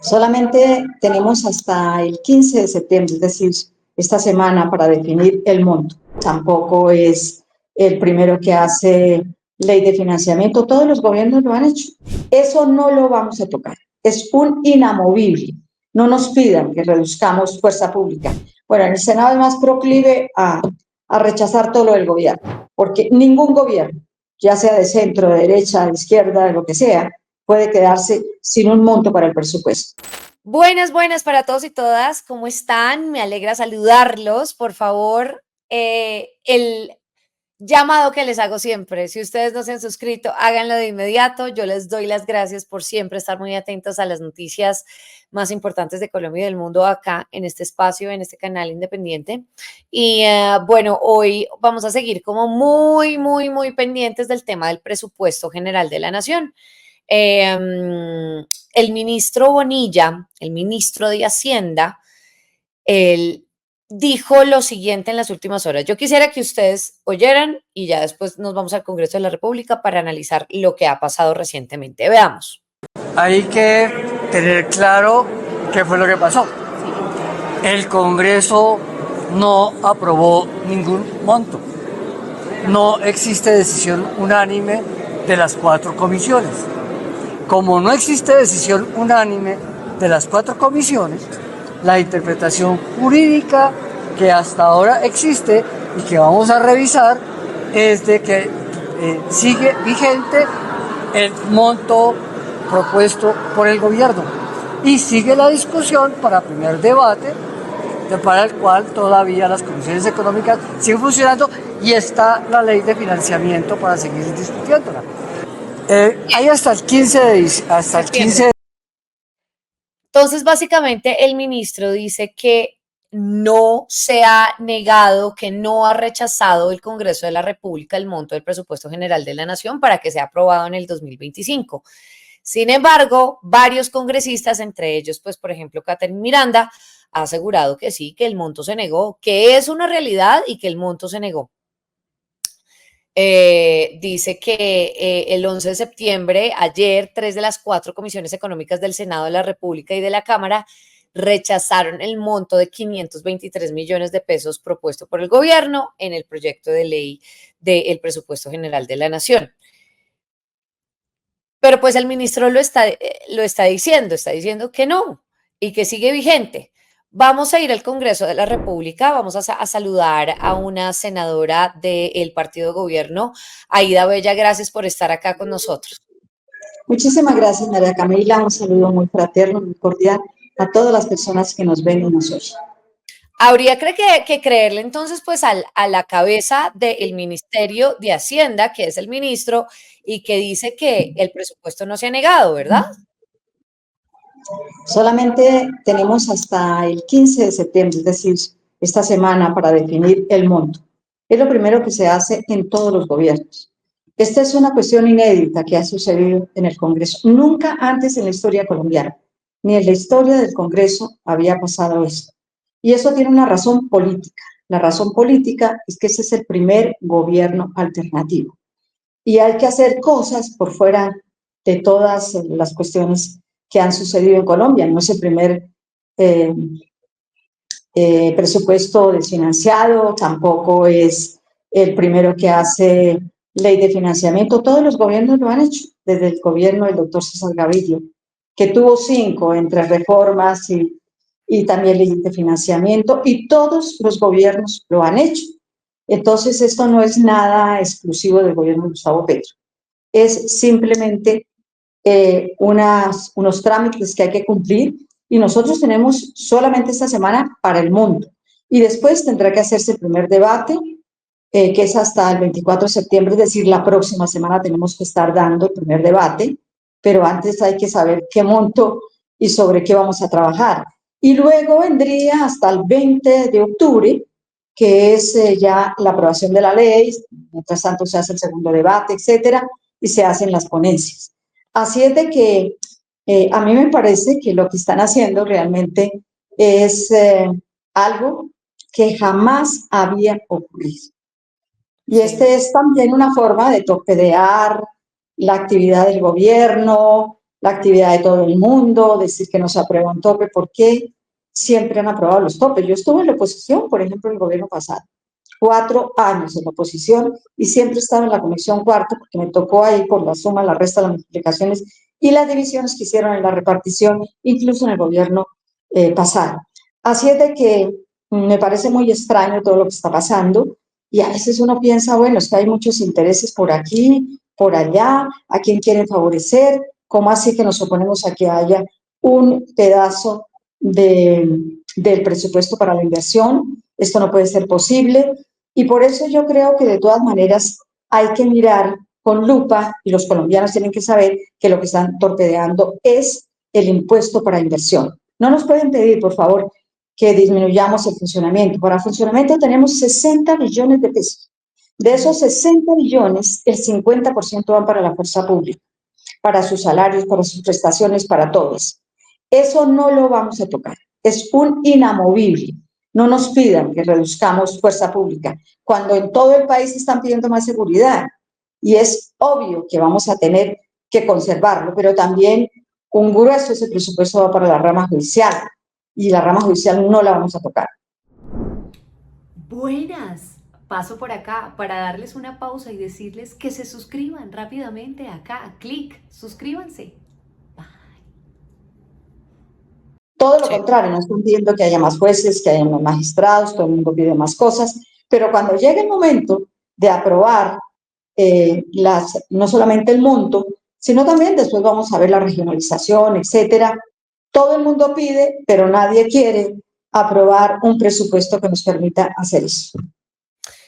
Solamente tenemos hasta el 15 de septiembre, es decir, esta semana, para definir el monto. Tampoco es el primero que hace ley de financiamiento, todos los gobiernos lo han hecho. Eso no lo vamos a tocar, es un inamovible. No nos pidan que reduzcamos fuerza pública. Bueno, en el Senado es más proclive a rechazar todo lo del gobierno, porque ningún gobierno, ya sea de centro, de derecha, de izquierda, de lo que sea, puede quedarse sin un monto para el presupuesto. Buenas, buenas para todos y todas. ¿Cómo están? Me alegra saludarlos. Por favor, el llamado que les hago siempre, si ustedes no se han suscrito, háganlo de inmediato. Yo les doy las gracias por siempre estar muy atentos a las noticias más importantes de Colombia y del mundo acá en este espacio, en este canal independiente. Y bueno, hoy vamos a seguir como muy pendientes del tema del presupuesto general de la Nación. El ministro Bonilla, el ministro de Hacienda, él dijo lo siguiente en las últimas horas. Yo quisiera que ustedes oyeran y ya después nos vamos al Congreso de la República para analizar lo que ha pasado recientemente. Veamos. Hay que tener claro qué fue lo que pasó. El Congreso no aprobó ningún monto. No existe decisión unánime de las 4 comisiones. Como no existe decisión unánime de las 4 comisiones, la interpretación jurídica que hasta ahora existe y que vamos a revisar es de que sigue vigente el monto propuesto por el gobierno y sigue la discusión para primer debate, para el cual todavía las comisiones económicas siguen funcionando y está la ley de financiamiento para seguir discutiéndola. Hay hasta el 15 de Entonces, básicamente, el ministro dice que no se ha negado, que no ha rechazado el Congreso de la República el monto del presupuesto general de la Nación para que sea aprobado en el 2025. Sin embargo, varios congresistas, entre ellos, pues, por ejemplo, Catherine Miranda, ha asegurado que sí, que el monto se negó, que es una realidad y que el monto se negó. Dice que el 11 de septiembre, ayer, 3 de las 4 comisiones económicas del Senado de la República y de la Cámara rechazaron el monto de 523 millones de pesos propuesto por el gobierno en el proyecto de ley del presupuesto general de la Nación. Pero pues el ministro lo está diciendo que no y que sigue vigente. Vamos a ir al Congreso de la República, vamos a saludar a una senadora del partido de gobierno, Aida Bella, gracias por estar acá con nosotros. Muchísimas gracias, María Camila. Un saludo muy fraterno, muy cordial a todas las personas que nos ven y nos oyen. Habría que creerle entonces pues a la cabeza del Ministerio de Hacienda, que es el ministro, y que dice que el presupuesto no se ha negado, ¿verdad? Solamente tenemos hasta el 15 de septiembre, es decir, esta semana, para definir el monto. Es lo primero que se hace en todos los gobiernos. Esta es una cuestión inédita que ha sucedido en el Congreso. Nunca antes en la historia colombiana, ni en la historia del Congreso, había pasado esto. Y eso tiene una razón política. La razón política es que ese es el primer gobierno alternativo. Y hay que hacer cosas por fuera de todas las cuestiones que han sucedido en Colombia. No es el primer eh, presupuesto desfinanciado, tampoco es el primero que hace ley de financiamiento. Todos los gobiernos lo han hecho, desde el gobierno del doctor César Gaviria, que tuvo 5 entre reformas y también ley de financiamiento, y todos los gobiernos lo han hecho. Entonces, esto no es nada exclusivo del gobierno de Gustavo Petro. Es simplemente unos trámites que hay que cumplir y nosotros tenemos solamente esta semana para el monto. Y después tendrá que hacerse el primer debate, que es hasta el 24 de septiembre, es decir, la próxima semana tenemos que estar dando el primer debate, pero antes hay que saber qué monto y sobre qué vamos a trabajar. Y luego vendría hasta el 20 de octubre, que es ya la aprobación de la ley, mientras tanto se hace el segundo debate, etcétera, y se hacen las ponencias. Así es de que a mí me parece que lo que están haciendo realmente es algo que jamás había ocurrido. Y este es también una forma de torpedear la actividad del gobierno, la actividad de todo el mundo, decir que no se aprueba un tope, ¿por qué siempre han aprobado los topes? Yo estuve en la oposición, por ejemplo, en el gobierno pasado, 4 años en la oposición y siempre estaba en la comisión cuarta porque me tocó ahí por la suma, la resta, las multiplicaciones y las divisiones que hicieron en la repartición, incluso en el gobierno pasado. Así es de que me parece muy extraño todo lo que está pasando y a veces uno piensa, bueno, es que hay muchos intereses por aquí, por allá, a quién quieren favorecer, ¿cómo así que nos oponemos a que haya un pedazo del presupuesto para la inversión? Esto no puede ser posible. Y por eso yo creo que de todas maneras hay que mirar con lupa y los colombianos tienen que saber que lo que están torpedeando es el impuesto para inversión. No nos pueden pedir, por favor, que disminuyamos el funcionamiento. Para funcionamiento tenemos 60 billones de pesos. De esos 60 billones, el 50% van para la fuerza pública, para sus salarios, para sus prestaciones, para todos. Eso no lo vamos a tocar. Es un inamovible. No nos pidan que reduzcamos fuerza pública, cuando en todo el país están pidiendo más seguridad. Y es obvio que vamos a tener que conservarlo, pero también un grueso ese presupuesto va para la rama judicial, y la rama judicial no la vamos a tocar. Buenas, paso por acá para darles una pausa y decirles que se suscriban rápidamente acá, clic, suscríbanse. Todo lo Sí. contrario, no están pidiendo que haya más jueces, que haya más magistrados, todo el mundo pide más cosas, pero cuando llegue el momento de aprobar no solamente el monto, sino también después vamos a ver la regionalización, etcétera. Todo el mundo pide, pero nadie quiere aprobar un presupuesto que nos permita hacer eso.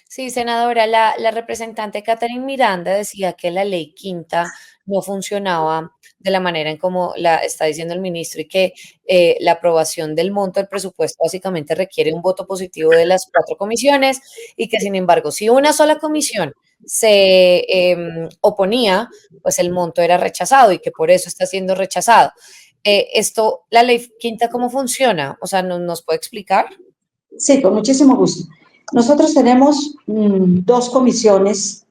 Sí, senadora, la representante Catherine Miranda decía que la ley quinta no funcionaba de la manera en como la está diciendo el ministro y que la aprobación del monto del presupuesto básicamente requiere un voto positivo de las 4 comisiones y que sin embargo si una sola comisión se oponía, pues el monto era rechazado y que por eso está siendo rechazado. La ley quinta, ¿cómo funciona? O sea, ¿nos puede explicar? Sí, con muchísimo gusto. Nosotros tenemos 2 comisiones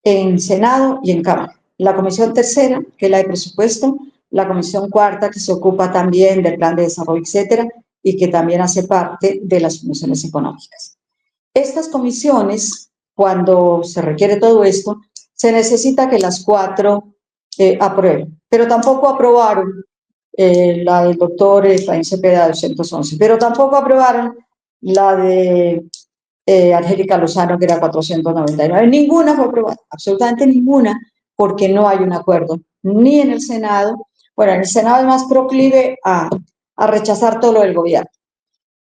en Senado y en Cámara. La comisión tercera, que es la de presupuesto, la comisión cuarta, que se ocupa también del plan de desarrollo, etcétera, y que también hace parte de las comisiones económicas. Estas comisiones, cuando se requiere todo esto, se necesita que las 4 aprueben, pero tampoco aprobaron la del doctor Efraín Cepeda de 211, pero tampoco aprobaron la de Angélica Lozano, que era 499. Ninguna fue aprobada, absolutamente ninguna, porque no hay un acuerdo, ni en el Senado. Bueno, en el Senado es más proclive a rechazar todo lo del gobierno,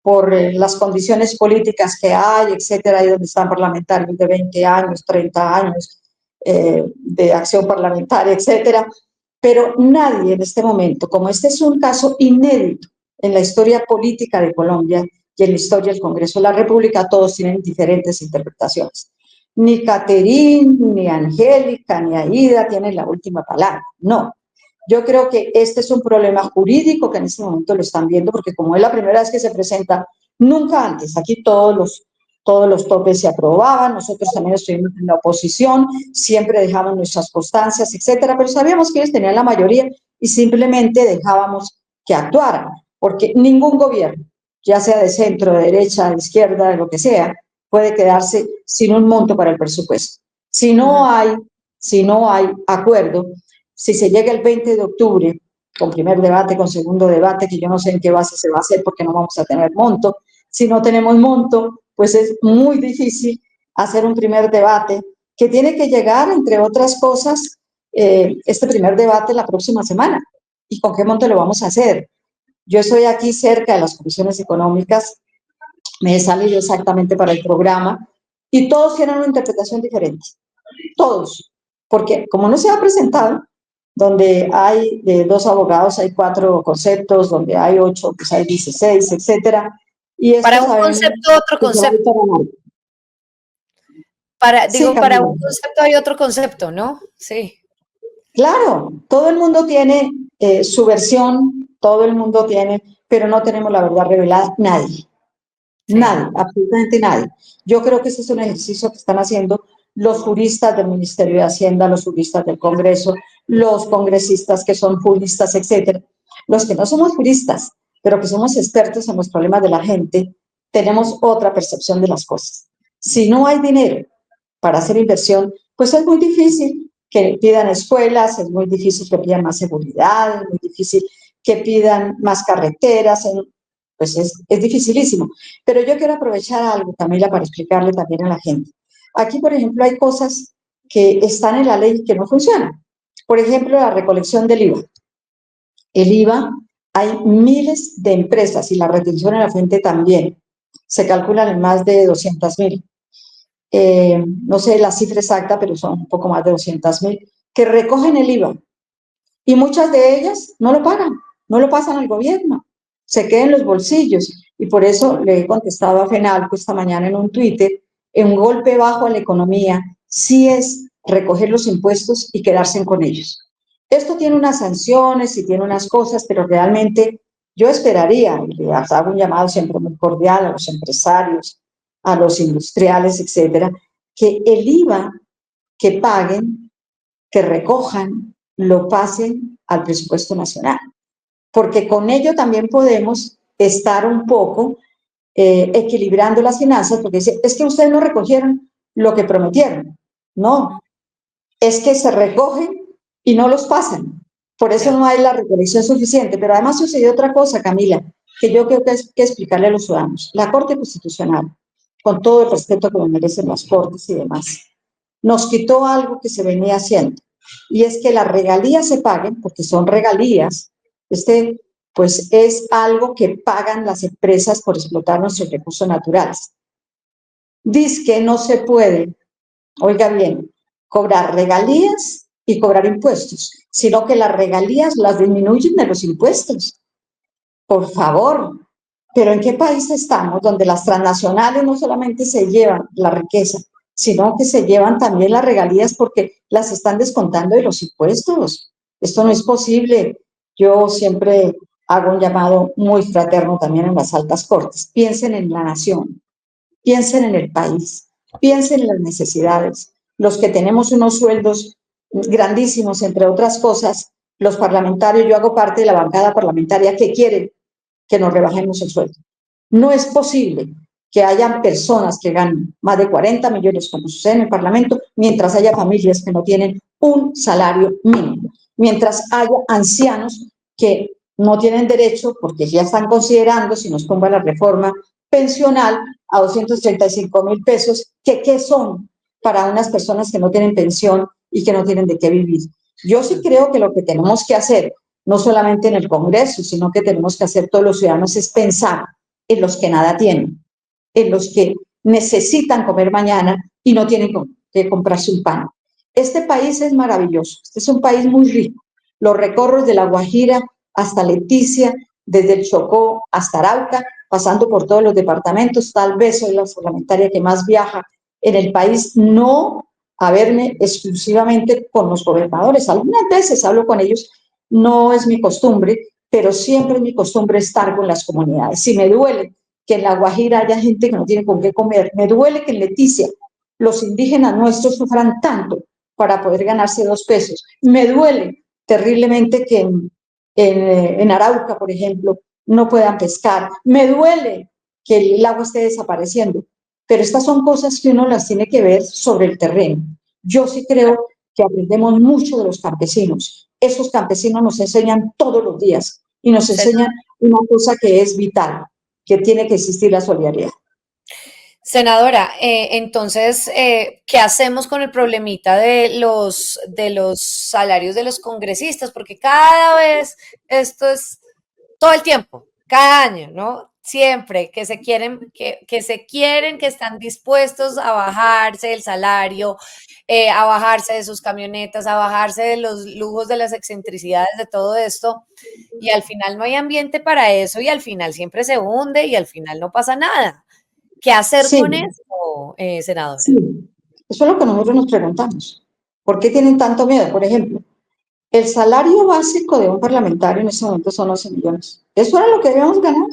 por las condiciones políticas que hay, etcétera, ahí donde están parlamentarios de 20 años, 30 años de acción parlamentaria, etcétera. Pero nadie en este momento, como este es un caso inédito en la historia política de Colombia y en la historia del Congreso de la República, todos tienen diferentes interpretaciones. Ni Caterine, ni Angélica, ni Aida tienen la última palabra, no. Yo creo que este es un problema jurídico que en este momento lo están viendo, porque como es la primera vez que se presenta, nunca antes, aquí todos los topes se aprobaban, nosotros también estuvimos en la oposición, siempre dejamos nuestras constancias, etcétera, pero sabíamos que ellos tenían la mayoría y simplemente dejábamos que actuaran, porque ningún gobierno, ya sea de centro, de derecha, de izquierda, de lo que sea, puede quedarse sin un monto para el presupuesto. Si no hay acuerdo, si se llega el 20 de octubre, con primer debate, con segundo debate, que yo no sé en qué base se va a hacer porque no vamos a tener monto, si no tenemos monto, pues es muy difícil hacer un primer debate que tiene que llegar, entre otras cosas, este primer debate la próxima semana. ¿Y con qué monto lo vamos a hacer? Yo estoy aquí cerca de las comisiones económicas, me he salido exactamente para el programa y todos tienen una interpretación diferente, todos, porque como no se ha presentado, donde hay 2 abogados, hay 4 conceptos, donde hay 8, pues hay 16, etcétera. Y esto Para un sabemos concepto, otro que se va a ir concepto. para largo. Sí, Para Camila. un concepto hay otro concepto, ¿no? Sí. Claro, todo el mundo tiene su versión, todo el mundo tiene, pero no tenemos la verdad revelada, nadie. Sí. Nadie, absolutamente nadie. Yo creo que ese es un ejercicio que están haciendo los juristas del Ministerio de Hacienda, los juristas del Congreso, los congresistas que son juristas, etcétera. Los que no somos juristas, pero que somos expertos en los problemas de la gente, tenemos otra percepción de las cosas. Si no hay dinero para hacer inversión, pues es muy difícil que pidan escuelas, es muy difícil que pidan más seguridad, es muy difícil que pidan más carreteras, pues es dificilísimo. Pero yo quiero aprovechar algo, Camila, para explicarle también a la gente. Aquí, por ejemplo, hay cosas que están en la ley que no funcionan. Por ejemplo, la recolección del IVA. El IVA, hay miles de empresas y la retención en la fuente también. Se calculan en más de 200.000. No sé la cifra exacta, pero son un poco más de 200.000, que recogen el IVA. Y muchas de ellas no lo pagan, no lo pasan al gobierno, se quedan en los bolsillos. Y por eso le he contestado a Fenalco esta mañana en un Twitter, en un golpe bajo a la economía, sí es recoger los impuestos y quedarse con ellos. Esto tiene unas sanciones y tiene unas cosas, pero realmente yo esperaría, y le hago un llamado siempre muy cordial a los empresarios, a los industriales, etcétera, que el IVA que paguen, que recojan, lo pasen al presupuesto nacional, porque con ello también podemos estar un poco equilibrando las finanzas, porque dice, es que ustedes no recogieron lo que prometieron. No, es que se recogen y no los pasan. Por eso no hay la recolección suficiente. Pero además sucedió otra cosa, Camila, que yo creo que hay que explicarle a los ciudadanos. La Corte Constitucional, con todo el respeto que me merecen las Cortes y demás, nos quitó algo que se venía haciendo, y es que las regalías se paguen, porque son regalías, pues es algo que pagan las empresas por explotar nuestros recursos naturales. Dice que no se puede, oiga bien, cobrar regalías y cobrar impuestos, sino que las regalías las disminuyen de los impuestos. Por favor, pero ¿en qué país estamos donde las transnacionales no solamente se llevan la riqueza, sino que se llevan también las regalías porque las están descontando de los impuestos? Esto no es posible. Yo siempre hago un llamado muy fraterno también en las altas cortes. Piensen en la nación, piensen en el país, piensen en las necesidades. Los que tenemos unos sueldos grandísimos, entre otras cosas, los parlamentarios, yo hago parte de la bancada parlamentaria que quieren que nos rebajemos el sueldo. No es posible que haya personas que ganen más de 40 millones, como sucede en el Parlamento, mientras haya familias que no tienen un salario mínimo, mientras haya ancianos que no tienen derecho, porque ya están considerando, si nos tumba la reforma pensional, a 235.000 pesos, que qué son para unas personas que no tienen pensión y que no tienen de qué vivir. Yo sí creo que lo que tenemos que hacer, no solamente en el Congreso, sino que tenemos que hacer todos los ciudadanos, es pensar en los que nada tienen, en los que necesitan comer mañana y no tienen que comprarse un pan. Este país es maravilloso, este es un país muy rico. Los recorros de La Guajira hasta Leticia, desde el Chocó hasta Arauca, pasando por todos los departamentos, tal vez soy la parlamentaria que más viaja en el país, no a verme exclusivamente con los gobernadores. Algunas veces hablo con ellos, no es mi costumbre, pero siempre es mi costumbre estar con las comunidades. Si me duele que en La Guajira haya gente que no tiene con qué comer, me duele que en Leticia los indígenas nuestros sufran tanto para poder ganarse 2 pesos, me duele terriblemente que en Arauca, por ejemplo, no puedan pescar, me duele que el agua esté desapareciendo, pero estas son cosas que uno las tiene que ver sobre el terreno. Yo sí creo que aprendemos mucho de los campesinos. Esos campesinos nos enseñan todos los días y nos enseñan una cosa que es vital, que tiene que existir la solidaridad. Senadora, entonces, ¿qué hacemos con el problemita de los salarios de los congresistas? Porque cada vez esto es todo el tiempo, cada año, ¿no? Siempre que se quieren, que están dispuestos a bajarse el salario, a bajarse de sus camionetas, a bajarse de los lujos, de las excentricidades, de todo esto, y al final no hay ambiente para eso, y al final siempre se hunde, y al final no pasa nada. ¿Qué hacer Sí, con eso, senadora? sí, eso es lo que nosotros nos preguntamos. ¿Por qué tienen tanto miedo? Por ejemplo, el salario básico de un parlamentario en este momento son 11 millones. ¿Eso era lo que debíamos ganar?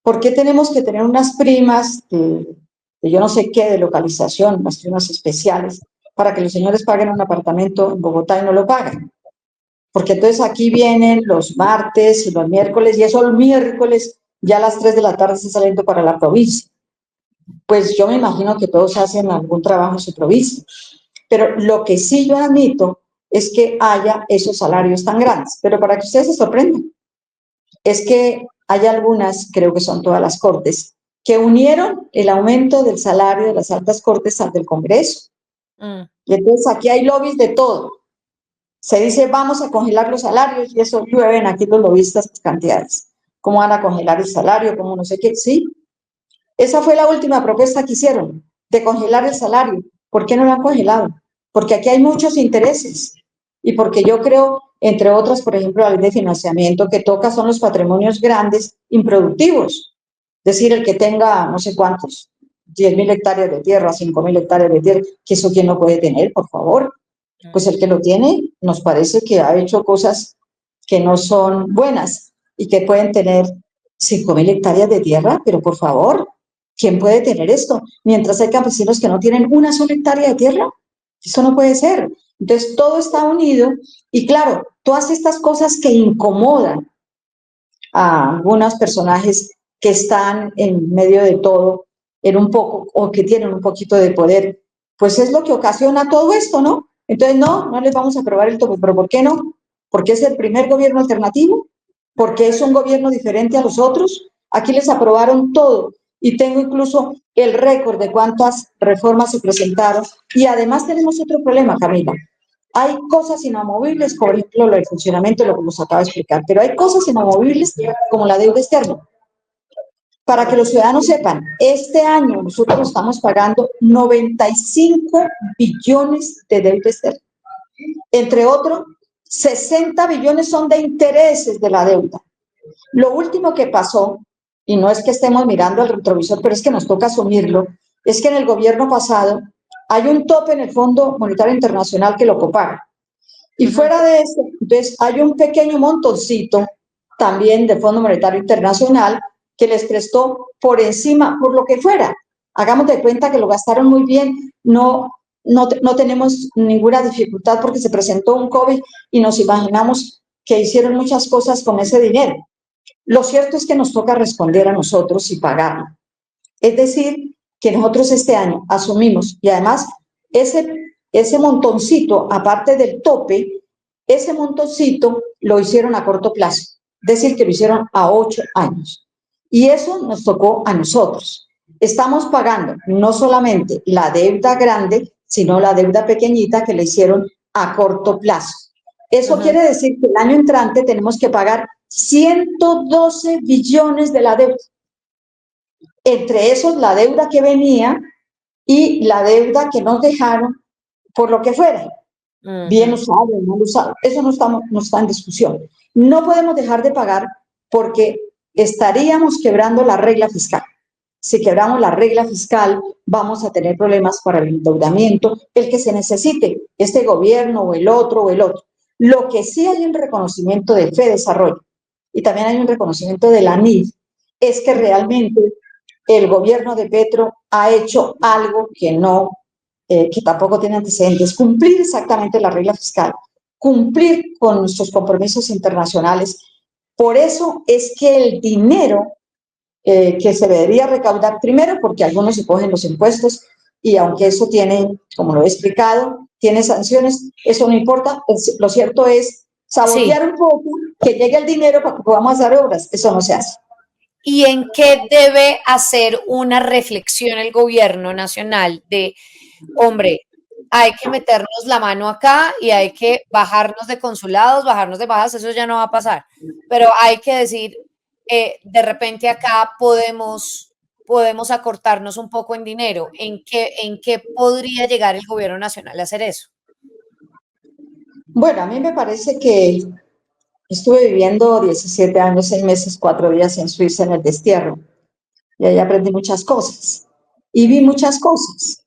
¿Por qué tenemos que tener unas primas de de yo no sé qué, de localización, unas firmas especiales, para que los señores paguen un apartamento en Bogotá y no lo paguen. Porque entonces aquí vienen los martes y los miércoles, y eso el miércoles ya a las 3 de la tarde está saliendo para la provincia. Pues yo me imagino que todos hacen algún trabajo en su provincia. Pero lo que sí yo admito es que haya esos salarios tan grandes. Pero para que ustedes se sorprendan, es que hay algunas, creo que son todas las cortes, que unieron el aumento del salario de las altas cortes al del Congreso. Y entonces aquí hay lobbies de todo. Se dice, vamos a congelar los salarios, y eso llueven aquí los lobistas cantidades. ¿Cómo van a congelar el salario? ¿Cómo no sé qué? Sí. Esa fue la última propuesta que hicieron, de congelar el salario. ¿Por qué no lo han congelado? Porque aquí hay muchos intereses. Y porque yo creo, entre otras, por ejemplo, la ley de financiamiento que toca son los patrimonios grandes, improductivos. Es decir, el que tenga no sé cuántos, 10.000 hectáreas de tierra, 5.000 hectáreas de tierra, que eso quién no puede tener, por favor. Pues el que lo tiene nos parece que ha hecho cosas que no son buenas y que pueden tener 5.000 hectáreas de tierra, pero por favor, ¿quién puede tener esto? Mientras hay campesinos que no tienen una sola hectárea de tierra, eso no puede ser. Entonces todo está unido y claro, todas estas cosas que incomodan a algunos personajes que están en medio de todo, en un poco, o que tienen un poquito de poder, pues es lo que ocasiona todo esto, ¿no? Entonces, no les vamos a aprobar el tope, pero ¿por qué no? Porque es el primer gobierno alternativo, porque es un gobierno diferente a los otros. Aquí les aprobaron todo y tengo incluso el récord de cuántas reformas se presentaron. Y además tenemos otro problema, Camila. Hay cosas inamovibles, por ejemplo, el funcionamiento, lo que nos acaba de explicar, pero hay cosas inamovibles como la deuda externa. Para que los ciudadanos sepan, este año nosotros estamos pagando 95 billones de deuda externa. Entre otros, 60 billones son de intereses de la deuda. Lo último que pasó, y no es que estemos mirando al retrovisor, pero es que nos toca asumirlo, es que en el gobierno pasado hay un tope en el Fondo Monetario Internacional que lo copaga. Y fuera de eso, entonces hay un pequeño montoncito también del Fondo Monetario Internacional que les prestó por encima, por lo que fuera. Hagamos de cuenta que lo gastaron muy bien, no tenemos ninguna dificultad porque se presentó un COVID y nos imaginamos que hicieron muchas cosas con ese dinero. Lo cierto es que nos toca responder a nosotros y pagarlo. Es decir, que nosotros este año asumimos, y además ese montoncito, aparte del tope, ese montoncito lo hicieron a corto plazo, es decir, que lo hicieron a 8 años. Y eso nos tocó a nosotros. Estamos pagando no solamente la deuda grande, sino la deuda pequeñita que le hicieron a corto plazo. Eso quiere decir que el año entrante tenemos que pagar 112 billones de la deuda. Entre esos, la deuda que venía y la deuda que nos dejaron por lo que fuera, bien usado, mal usado. Eso no está en discusión. No podemos dejar de pagar porque estaríamos quebrando la regla fiscal. Si quebramos la regla fiscal, vamos a tener problemas para el endeudamiento, el que se necesite, este gobierno o el otro o el otro. Lo que sí hay un reconocimiento de FEDesarrollo y también hay un reconocimiento de la NIF, es que realmente el gobierno de Petro ha hecho algo que tampoco tiene antecedentes, cumplir exactamente la regla fiscal, cumplir con nuestros compromisos internacionales. Por eso es que el dinero que se debería recaudar primero, porque algunos se cogen los impuestos y aunque eso tiene, como lo he explicado, tiene sanciones, eso no importa. Lo cierto es sabotear un poco, que llegue el dinero para que podamos hacer obras. Eso no se hace. ¿Y en qué debe hacer una reflexión el gobierno nacional de, hombre, hay que meternos la mano acá y hay que bajarnos de consulados, bajarnos de bajas, eso ya no va a pasar, pero hay que decir, de repente acá podemos acortarnos un poco en dinero? ¿En qué podría llegar el gobierno nacional a hacer eso? Bueno, a mí me parece que estuve viviendo 17 años, 6 meses, 4 días en Suiza en el destierro y ahí aprendí muchas cosas y vi muchas cosas.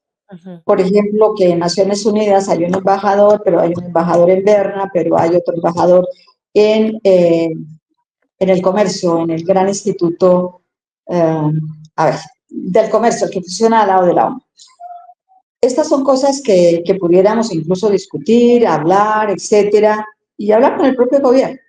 Por ejemplo, que en Naciones Unidas hay un embajador, pero hay un embajador en Berna, pero hay otro embajador en el comercio, en el gran instituto, a ver, del comercio, el que funciona al lado de la ONU. Estas son cosas que pudiéramos incluso discutir, hablar, etcétera, y hablar con el propio gobierno.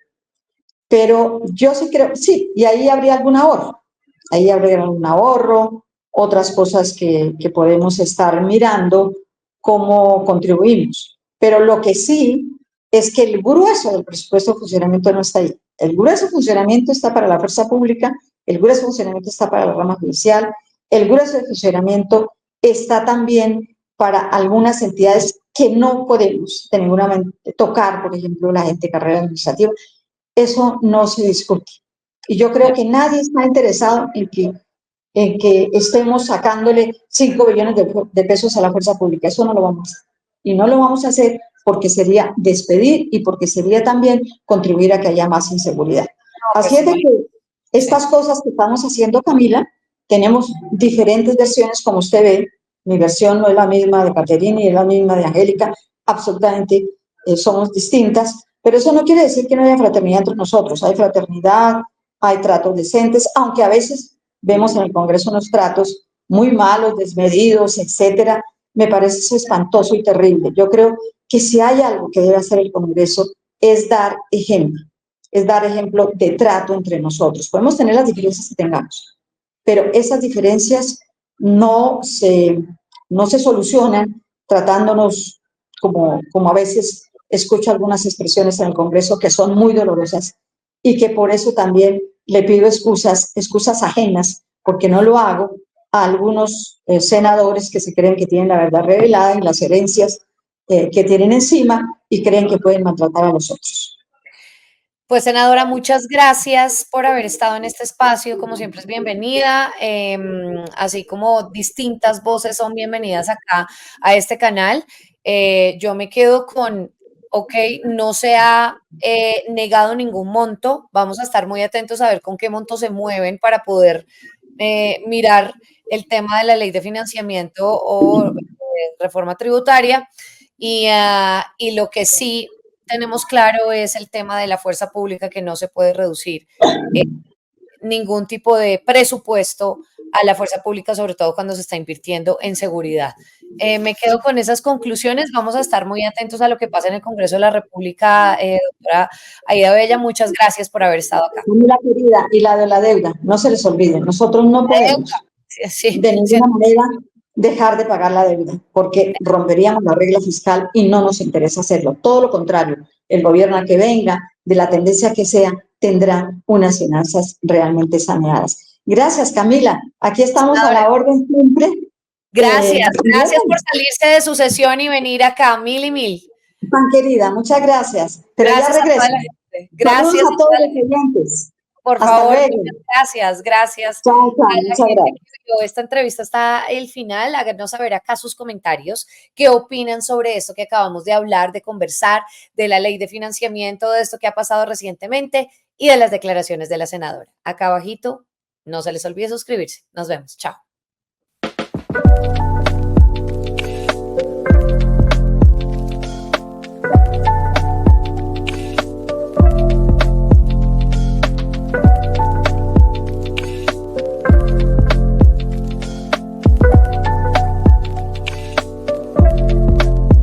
Pero yo sí creo, sí, y ahí habría algún ahorro. Ahí habría un ahorro, otras cosas que podemos estar mirando, cómo contribuimos. Pero lo que sí es que el grueso del presupuesto de funcionamiento no está ahí. El grueso de funcionamiento está para la fuerza pública, el grueso de funcionamiento está para la rama judicial, el grueso de funcionamiento está también para algunas entidades que no podemos de ninguna manera tocar, por ejemplo, la gente de carrera administrativa. Eso no se discute. Y yo creo que nadie está interesado en que estemos sacándole 5 billones de pesos a la fuerza pública. Eso no lo vamos a hacer. Y no lo vamos a hacer porque sería despedir y porque sería también contribuir a que haya más inseguridad. Así es de que estas cosas que estamos haciendo, Camila, tenemos diferentes versiones, como usted ve. Mi versión no es la misma de Caterina ni es la misma de Angélica, absolutamente somos distintas, pero eso no quiere decir que no haya fraternidad entre nosotros. Hay fraternidad, hay tratos decentes, aunque a veces vemos en el Congreso unos tratos muy malos, desmedidos, etcétera. Me parece eso espantoso y terrible. Yo creo que si hay algo que debe hacer el Congreso es dar ejemplo de trato entre nosotros. Podemos tener las diferencias que tengamos, pero esas diferencias no se solucionan tratándonos como a veces escucho algunas expresiones en el Congreso que son muy dolorosas y que por eso también le pido excusas ajenas, porque no lo hago, a algunos senadores que se creen que tienen la verdad revelada y las herencias que tienen encima y creen que pueden maltratar a los otros. Pues, senadora, muchas gracias por haber estado en este espacio. Como siempre es bienvenida, así como distintas voces son bienvenidas acá a este canal. Yo me quedo con, ok, no se ha negado ningún monto. Vamos a estar muy atentos a ver con qué monto se mueven para poder mirar el tema de la ley de financiamiento o reforma tributaria. Y lo que sí tenemos claro es el tema de la fuerza pública, que no se puede reducir ningún tipo de presupuesto a la fuerza pública, sobre todo cuando se está invirtiendo en seguridad. Me quedo con esas conclusiones. Vamos a estar muy atentos a lo que pasa en el Congreso de la República. Doctora Aida Bella, muchas gracias por haber estado acá. La querida, y la de la deuda, no se les olvide, nosotros no podemos Sí, de ninguna manera dejar de pagar la deuda, porque romperíamos la regla fiscal y no nos interesa hacerlo. Todo lo contrario, el gobierno que venga, de la tendencia que sea, tendrá unas finanzas realmente saneadas. Gracias, Camila. Aquí estamos a la orden siempre. Gracias por salirse de su sesión y venir acá. Mil y mil. Tan querida, muchas gracias. Pero Gracias ya regreso. Gracias Saludos a todos los clientes. Por Hasta favor, luego. gracias. Chao, chao, A la muchas gente gracias. que vio esta entrevista hasta el final, háganos saber acá sus comentarios, qué opinan sobre esto que acabamos de hablar, de conversar, de la ley de financiamiento, de esto que ha pasado recientemente y de las declaraciones de la senadora. Acá abajito, no se les olvide suscribirse. Nos vemos. Chao.